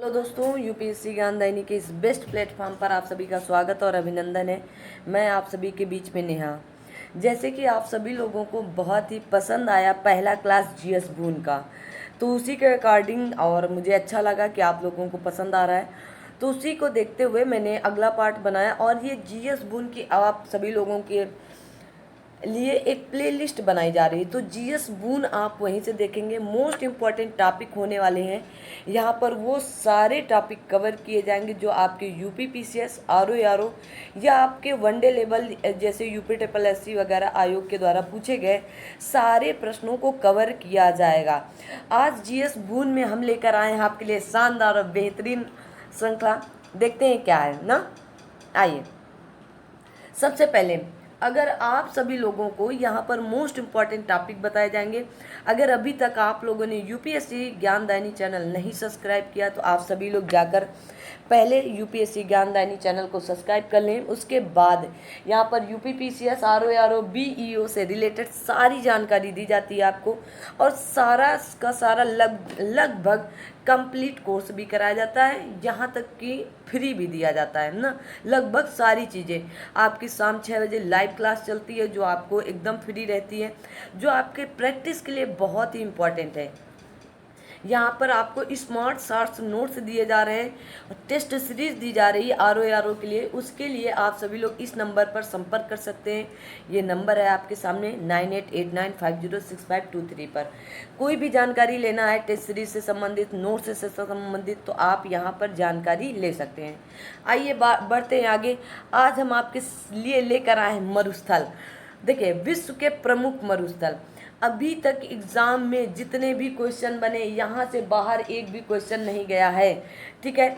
तो दोस्तों यूपीएससी ज्ञानदायिनी के इस बेस्ट प्लेटफॉर्म पर आप सभी का स्वागत और अभिनंदन है। मैं आप सभी के बीच में नेहा। जैसे कि आप सभी लोगों को बहुत ही पसंद आया पहला क्लास जीएस बून का, तो उसी के अकॉर्डिंग और मुझे अच्छा लगा कि आप लोगों को पसंद आ रहा है, तो उसी को देखते हुए मैंने अगला पार्ट बनाया। और ये जीएस बून की आप सभी लोगों के लिए एक प्लेलिस्ट बनाई जा रही है, तो जीएस बून आप वहीं से देखेंगे। मोस्ट इम्पॉर्टेंट टॉपिक होने वाले हैं यहाँ पर, वो सारे टॉपिक कवर किए जाएंगे जो आपके यूपी पीसीएस, आरओ या आपके वनडे लेवल जैसे यूपी ट्रिपल एससी वगैरह आयोग के द्वारा पूछे गए सारे प्रश्नों को कवर किया जाएगा। आज जीएस बून में हम लेकर आए हैं आपके लिए शानदार और बेहतरीन श्रृंखला। देखते हैं क्या है ना। आइए, सबसे पहले अगर आप सभी लोगों को यहाँ पर मोस्ट इम्पॉर्टेंट टॉपिक बताए जाएंगे। अगर अभी तक आप लोगों ने यूपीएससी ज्ञानदायिनी चैनल नहीं सब्सक्राइब किया तो आप सभी लोग जाकर पहले यूपीएससी ज्ञानदायिनी चैनल को सब्सक्राइब कर लें। उसके बाद यहाँ पर यूपी पीसीएस, आरओ बीईओ से रिलेटेड सारी जानकारी दी जाती है आपको, और सारा का सारा लगभग कंप्लीट कोर्स भी कराया जाता है, यहाँ तक कि फ्री भी दिया जाता है ना। लगभग सारी चीज़ें आपकी शाम 6 बजे लाइव क्लास चलती है जो आपको एकदम फ्री रहती है, जो आपके प्रैक्टिस के लिए बहुत ही इम्पॉर्टेंट है। यहाँ पर आपको स्मार्ट शॉर्ट्स नोट्स दिए जा रहे हैं, टेस्ट सीरीज दी जा रही है आरओ के लिए। उसके लिए आप सभी लोग इस नंबर पर संपर्क कर सकते हैं। ये नंबर है आपके सामने 9889506523 पर। कोई भी जानकारी लेना है टेस्ट सीरीज से संबंधित, नोट्स से संबंधित, तो आप यहाँ पर जानकारी ले सकते हैं। आइए बढ़ते हैं आगे। आज हम आपके लिए लेकर आए हैं मरुस्थल। देखिए, विश्व के प्रमुख मरुस्थल। अभी तक एग्ज़ाम में जितने भी क्वेश्चन बने, यहाँ से बाहर एक भी क्वेश्चन नहीं गया है। ठीक है,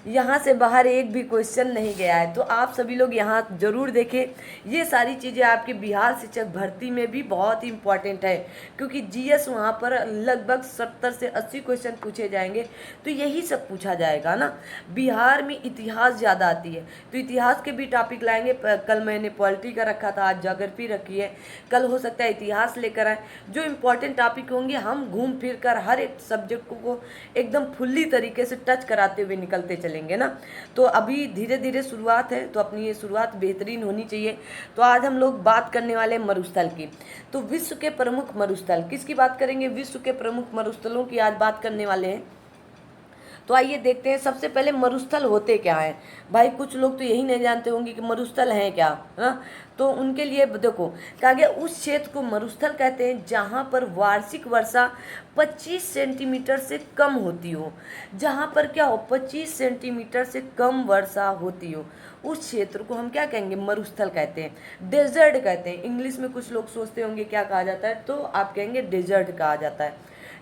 यहाँ से बाहर एक भी क्वेश्चन नहीं गया है, तो आप सभी लोग यहाँ ज़रूर देखें। ये सारी चीज़ें आपके बिहार शिक्षक भर्ती में भी बहुत ही इम्पॉर्टेंट है, क्योंकि जीएस वहाँ पर लगभग 70 से 80 क्वेश्चन पूछे जाएंगे, तो यही सब पूछा जाएगा ना। बिहार में इतिहास ज़्यादा आती है, तो इतिहास के भी टॉपिक लाएंगे। कल मैंने पॉलिटी का रखा था, आज ज्योग्राफी रखी है, कल हो सकता है इतिहास लेकर आए। जो इम्पोर्टेंट टॉपिक होंगे हम घूम फिर कर हर एक सब्जेक्ट को एकदम फुल्ली तरीके से टच कराते हुए निकलते चलेंगे ना। तो अभी धीरे धीरे शुरुआत है, तो अपनी ये शुरुआत बेहतरीन होनी चाहिए। तो आज हम लोग बात करने वाले हैं मरुस्थल की। तो विश्व के प्रमुख मरुस्थल किसकी बात करेंगे? विश्व के प्रमुख मरुस्थलों की आज बात करने वाले हैं। तो आइए देखते हैं। सबसे पहले मरुस्थल होते क्या हैं भाई? कुछ लोग तो यही नहीं जानते होंगे कि मरुस्थल हैं क्या, है। तो उनके लिए देखो, कहा गया उस क्षेत्र को मरुस्थल कहते हैं जहाँ पर वार्षिक वर्षा 25 सेंटीमीटर से कम होती हो। जहाँ पर क्या हो, 25 सेंटीमीटर से कम वर्षा होती हो, उस क्षेत्र को हम क्या कहेंगे? मरुस्थल कहते हैं, डेजर्ट कहते हैं। इंग्लिश में कुछ लोग सोचते होंगे क्या कहा जाता है, तो आप कहेंगे डेजर्ट कहा जाता है।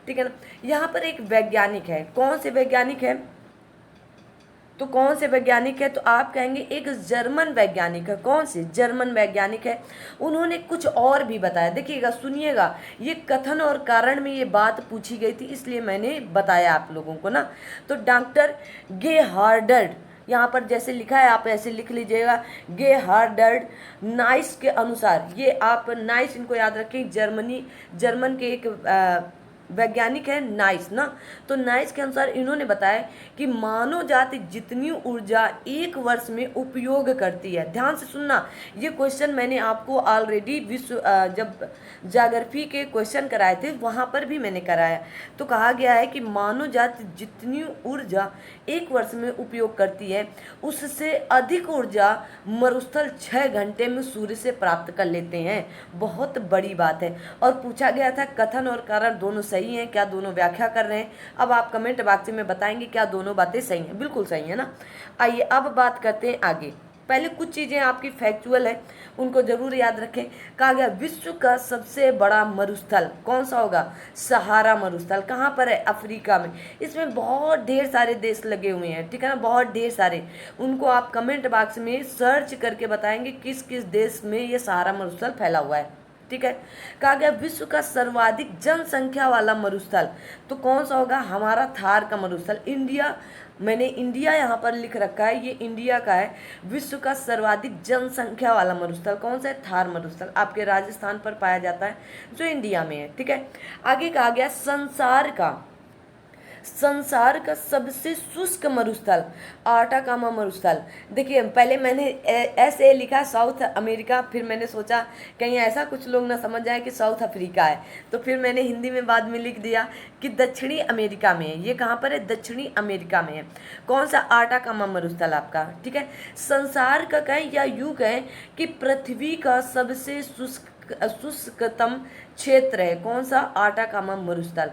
ठीक है ना। यहाँ पर एक वैज्ञानिक है, कौन से वैज्ञानिक है? तो कौन से वैज्ञानिक है? तो आप कहेंगे एक जर्मन वैज्ञानिक है। कौन से? जर्मन वैज्ञानिक है। उन्होंने कुछ और भी बताया, देखिएगा, सुनिएगा। ये कथन और कारण में ये बात पूछी गई थी, इसलिए मैंने बताया आप लोगों को ना। तो डॉक्टर गेहार्ड, यहाँ पर जैसे लिखा है आप ऐसे लिख लीजिएगा, गेहार्ड नाइस के अनुसार, ये आप नाइस इनको याद रखें, जर्मन के एक वैज्ञानिक है नाइस ना। तो नाइस के अनुसार इन्होंने बताया कि मानव जाति जितनी ऊर्जा एक वर्ष में उपयोग करती है, ध्यान से सुनना, ये क्वेश्चन मैंने आपको ऑलरेडी विश्व जब ज्योग्राफी के क्वेश्चन कराए थे वहाँ पर भी मैंने कराया। तो कहा गया है कि मानव जाति जितनी ऊर्जा एक वर्ष में उपयोग करती है, उससे अधिक ऊर्जा मरुस्थल 6 घंटे में सूर्य से प्राप्त कर लेते हैं। बहुत बड़ी बात है। और पूछा गया था कथन और कारण दोनों सही हैं क्या, दोनों व्याख्या कर रहे हैं? अब आप कमेंट बॉक्स में बताएंगे क्या दोनों बातें सही हैं। बिल्कुल सही है ना। आइए अब बात करते हैं आगे। पहले कुछ चीज़ें आपकी फैक्चुअल है, उनको जरूर याद रखें। कहा गया विश्व का सबसे बड़ा मरुस्थल कौन सा होगा? सहारा मरुस्थल। कहाँ पर है? अफ्रीका में। इसमें बहुत ढेर सारे देश लगे हुए हैं, ठीक है ना, बहुत ढेर सारे। उनको आप कमेंट बॉक्स में सर्च करके बताएंगे किस किस देश में ये सहारा मरुस्थल फैला हुआ है। ठीक है। कहा गया विश्व का सर्वाधिक जनसंख्या वाला मरुस्थल, तो कौन सा होगा? हमारा थार का मरुस्थल। इंडिया, मैंने इंडिया यहाँ पर लिख रखा है, ये इंडिया का है। विश्व का सर्वाधिक जनसंख्या वाला मरुस्थल कौन सा है? थार मरुस्थल। आपके राजस्थान पर पाया जाता है, जो इंडिया में है। ठीक है। आगे कहा गया संसार का सबसे शुष्क मरुस्थल आटाकामा मरुस्थल। देखिए पहले मैंने ऐसे लिखा साउथ अमेरिका, फिर मैंने सोचा कहीं ऐसा कुछ लोग ना समझ जाए कि साउथ अफ्रीका है, तो फिर मैंने हिंदी में बाद में लिख दिया कि दक्षिणी अमेरिका में है। ये कहाँ पर है? दक्षिणी अमेरिका में है। कौन सा? आटाकामा मरुस्थल आपका। ठीक है, संसार का कहें या यूं कहें कि पृथ्वी का सबसे शुष्कतम क्षेत्र है। कौन सा? आटाकामा मरुस्थल।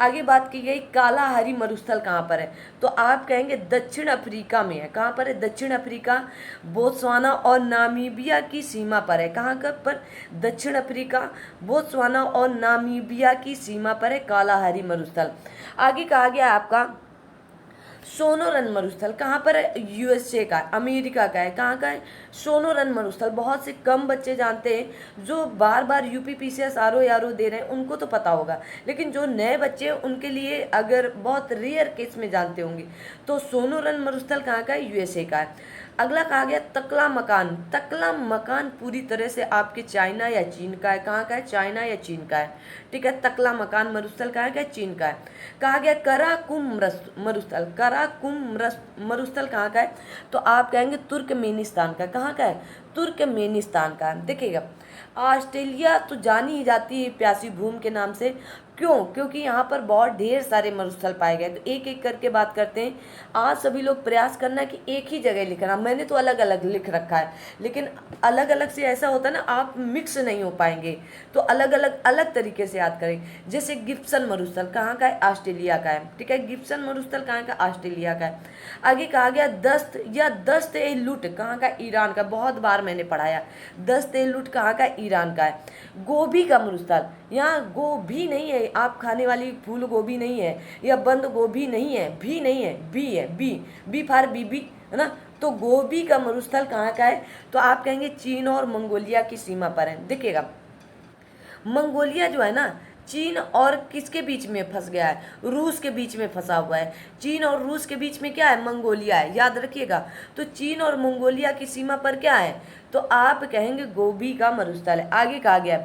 आगे बात की गई कालाहारी मरुस्थल कहाँ पर है, तो आप कहेंगे दक्षिण अफ्रीका में है। कहाँ पर है? दक्षिण अफ्रीका, बोत्सवाना और नामीबिया की सीमा पर है। कहाँ पर? दक्षिण अफ्रीका, बोत्सवाना और नामीबिया की सीमा पर है कालाहारी मरुस्थल। आगे कहा गया आपका सोनोरन मरुस्थल। कहाँ पर है? यूएसए का, अमेरिका का है। कहाँ का है? सोनोरन मरुस्थल। बहुत से कम बच्चे जानते हैं, जो बार बार यूपीपीसीएस आरओ यारो दे रहे हैं उनको तो पता होगा, लेकिन जो नए बच्चे हैं उनके लिए अगर बहुत रेयर केस में जानते होंगे तो सोनोरन मरुस्थल कहाँ का है? यूएसए का है। अगला कहा गया तकला मकान। तकला मकान पूरी तरह से आपके चाइना या चीन का है। कहाँ का है? चाइना या चीन का है। ठीक है, तकला मकान मरुस्थल कहाँ का है? चीन का है। कहा गया कराकुम मरुस्थल। कराकुम मरुस्थल कहाँ का है? तो आप कहेंगे तुर्कमेनिस्तान का। कहाँ का है? तुर्कमेनिस्तान का। देखिएगा ऑस्ट्रेलिया तो जानी ही जाती है प्यासी भूमि के नाम से। क्यों? क्योंकि यहाँ पर बहुत ढेर सारे मरुस्थल पाए गए। तो एक एक करके बात करते हैं। आज सभी लोग प्रयास करना कि एक ही जगह लिखना। मैंने तो अलग अलग लिख रखा है, लेकिन अलग अलग से ऐसा होता है ना, आप मिक्स नहीं हो पाएंगे, तो अलग अलग अलग तरीके से याद करें। जैसे गिब्सन मरुस्थल कहाँ का है? ऑस्ट्रेलिया का है। ठीक है, गिब्सन मरुस्थल कहाँ का? ऑस्ट्रेलिया का है। आगे कहा गया दस्त ए लुट कहाँ का? ईरान का। बहुत बार मैंने पढ़ाया। दस्त ए लुट कहाँ का? ईरान का है। गोभी का मरुस्थल, यहाँ गोभी नहीं है, आप खाने वाली फूल गोभी नहीं है, या बंद गोभी नहीं है, भी नहीं है, बी है, बी फॉर बीबी, है ना। तो गोभी का मरुस्थल कहाँ का है? तो आप कहेंगे चीन और मंगोलिया की सीमा पर है। देखिएगा मंगोलिया जो है ना, चीन और किसके बीच में फंस गया है? रूस के बीच में फंसा हुआ है। चीन और रूस के बीच में क्या है? मंगोलिया है, याद रखिएगा। तो चीन और मंगोलिया की सीमा पर क्या है? तो आप कहेंगे गोभी का मरुस्थल है। आगे कहा गया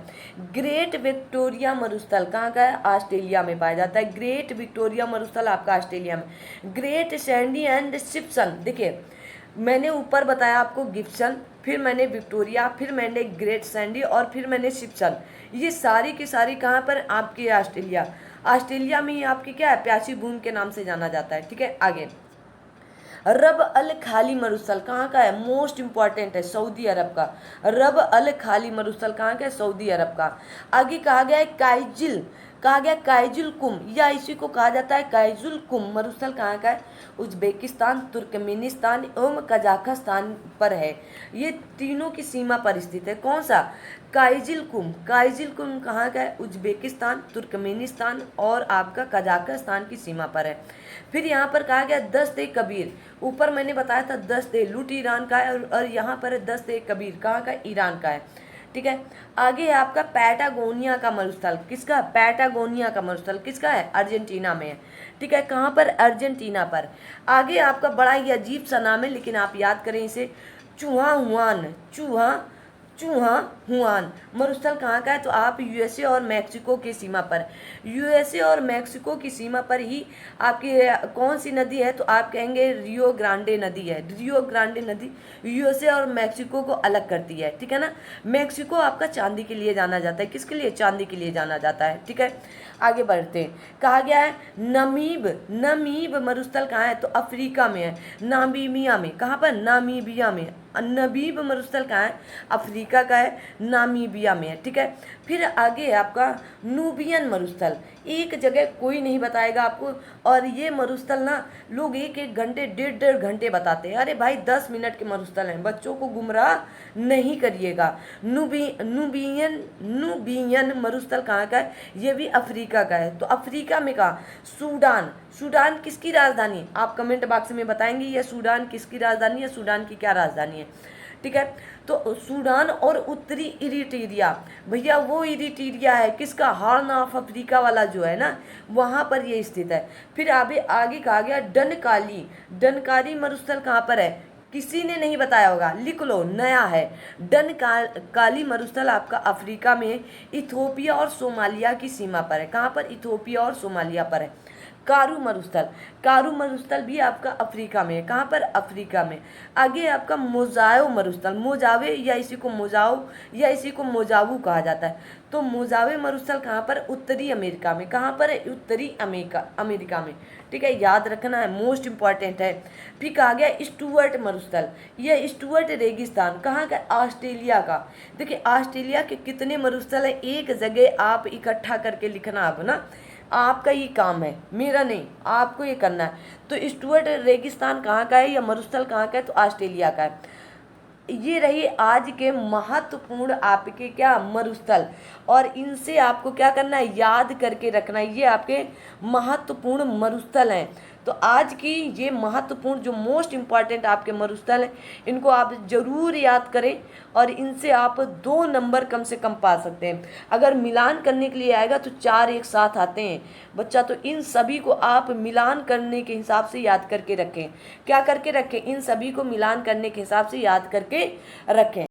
ग्रेट विक्टोरिया मरुस्थल कहाँ का है? ऑस्ट्रेलिया में पाया जाता है। ग्रेट विक्टोरिया मरुस्थल आपका ऑस्ट्रेलिया में। ग्रेट सैंडी एंड सिप्सन, देखिए मैंने ऊपर बताया आपको गिब्सन, फिर मैंने विक्टोरिया, फिर मैंने ग्रेट सैंडी और फिर मैंने सिप्सन। ये सारी की सारी कहाँ पर? आपके ऑस्ट्रेलिया। ऑस्ट्रेलिया में ही आपकी क्या है? प्यासी भूमि के नाम से जाना जाता है। ठीक है, आगे रब अल खाली मरुस्थल कहाँ का है? मोस्ट इंपॉर्टेंट है, सऊदी अरब का। रब अल खाली मरुस्थल कहाँ का है? सऊदी अरब का। आगे कहा गया है काइजिल, कहा गया काइजुल कुम, या इसी को कहा जाता है काइजुल कुम मरुस्थल कहाँ का है? उज्बेकिस्तान, तुर्कमेनिस्तान एवं कजाकिस्तान पर है। ये तीनों की सीमा पर स्थित है। कौन सा? काइजिल कुम। काइजिल कुम कहाँ का है? उज्बेकिस्तान, तुर्कमेनिस्तान और आपका कजाकिस्तान की सीमा पर है। फिर यहाँ पर कहा गया दस्त ए कबीर। ऊपर मैंने बताया था दस्त ए लुट ईरान का है, और यहाँ पर है दस्त ए कबीर कहाँ का? ईरान का है। ठीक है, आगे है आपका पैटागोनिया का मरुस्थल। किसका? पैटागोनिया का मरुस्थल किसका है? अर्जेंटीना में है। ठीक है, कहाँ पर? अर्जेंटीना पर। आगे आपका बड़ा ही अजीब सा नाम है, लेकिन आप याद करें इसे, चूहा हुआन। चूहा हुआन मरुस्थल कहाँ का है? तो आप यूएसए और मैक्सिको की सीमा पर। यूएसए और मैक्सिको की सीमा पर ही आपकी कौन सी नदी है? तो आप कहेंगे रियो ग्रांडे नदी है। रियो ग्रांडे नदी यूएसए और मैक्सिको को अलग करती है। ठीक है ना। मैक्सिको आपका चांदी के लिए जाना जाता है। किसके लिए? चांदी के लिए जाना जाता है। ठीक है, आगे बढ़ते हैं। कहा गया है नमीब मरुस्थल कहाँ है? तो अफ्रीका में है, नामीबिया में। कहाँ पर? नामीबिया में। नमीब मरुस्थल कहाँ है? अफ्रीका का है, नामीबिया में है। ठीक है, फिर आगे आपका नूबियन मरुस्थल। एक जगह कोई नहीं बताएगा आपको, और ये मरुस्थल ना लोग एक एक घंटे, डेढ़ डेढ़ घंटे बताते हैं। अरे भाई 10 मिनट के मरुस्थल हैं, बच्चों को गुमराह नहीं करिएगा। नूबियन मरुस्थल कहाँ का है? ये भी अफ्रीका का है। तो अफ्रीका में कहाँ? सूडान किसकी राजधानी? आप कमेंट बॉक्स में बताएंगे ये सूडान किसकी राजधानी है, सूडान की क्या राजधानी है। ठीक है, तो सूडान और उत्तरी इरिट्रिया, भैया वो इरिट्रिया है किसका? हॉर्न ऑफ अफ्रीका वाला जो है ना, वहाँ पर ये स्थित है। फिर आगे कहा गया डनकाली मरुस्थल कहाँ पर है? किसी ने नहीं बताया होगा, लिख लो, नया है। काली मरुस्थल आपका अफ्रीका में इथोपिया और सोमालिया की सीमा पर है। कहाँ पर? इथोपिया और सोमालिया पर है। कारू मरुस्थल, कारू मरुस्थल भी आपका अफ्रीका में है। कहाँ पर? अफ्रीका में। आगे आपका मोजाओ मरुस्थल, मोजावे या इसी को मोजाओ या इसी को मोजावू कहा जाता है। तो मोजावे मरुस्थल कहाँ पर? उत्तरी अमेरिका में। कहाँ पर है? उत्तरी अमेरिका में। ठीक है, याद रखना है, मोस्ट इंपॉर्टेंट है। फिर कहा गया स्टुअर्ट मरुस्थल, यह स्टुअर्ट रेगिस्तान कहाँ का? ऑस्ट्रेलिया का। देखिए ऑस्ट्रेलिया के कितने मरुस्थल है, एक जगह आप इकट्ठा करके लिखना अब ना, आपका ये काम है, मेरा नहीं, आपको ये करना है। तो स्टुअर्ट रेगिस्तान कहाँ का है या मरुस्थल कहाँ का है? तो ऑस्ट्रेलिया का है। ये रही आज के महत्वपूर्ण आपके क्या? मरुस्थल। और इनसे आपको क्या करना है? याद करके रखना है, ये आपके महत्वपूर्ण मरुस्थल हैं। तो आज की ये महत्वपूर्ण जो मोस्ट इम्पॉर्टेंट आपके मरुस्थल हैं, इनको आप जरूर याद करें और इनसे आप 2 नंबर कम से कम पा सकते हैं। अगर मिलान करने के लिए आएगा तो 4 एक साथ आते हैं बच्चा, तो इन सभी को आप मिलान करने के हिसाब से याद करके रखें। क्या करके रखें? इन सभी को मिलान करने के हिसाब से याद करके रखें।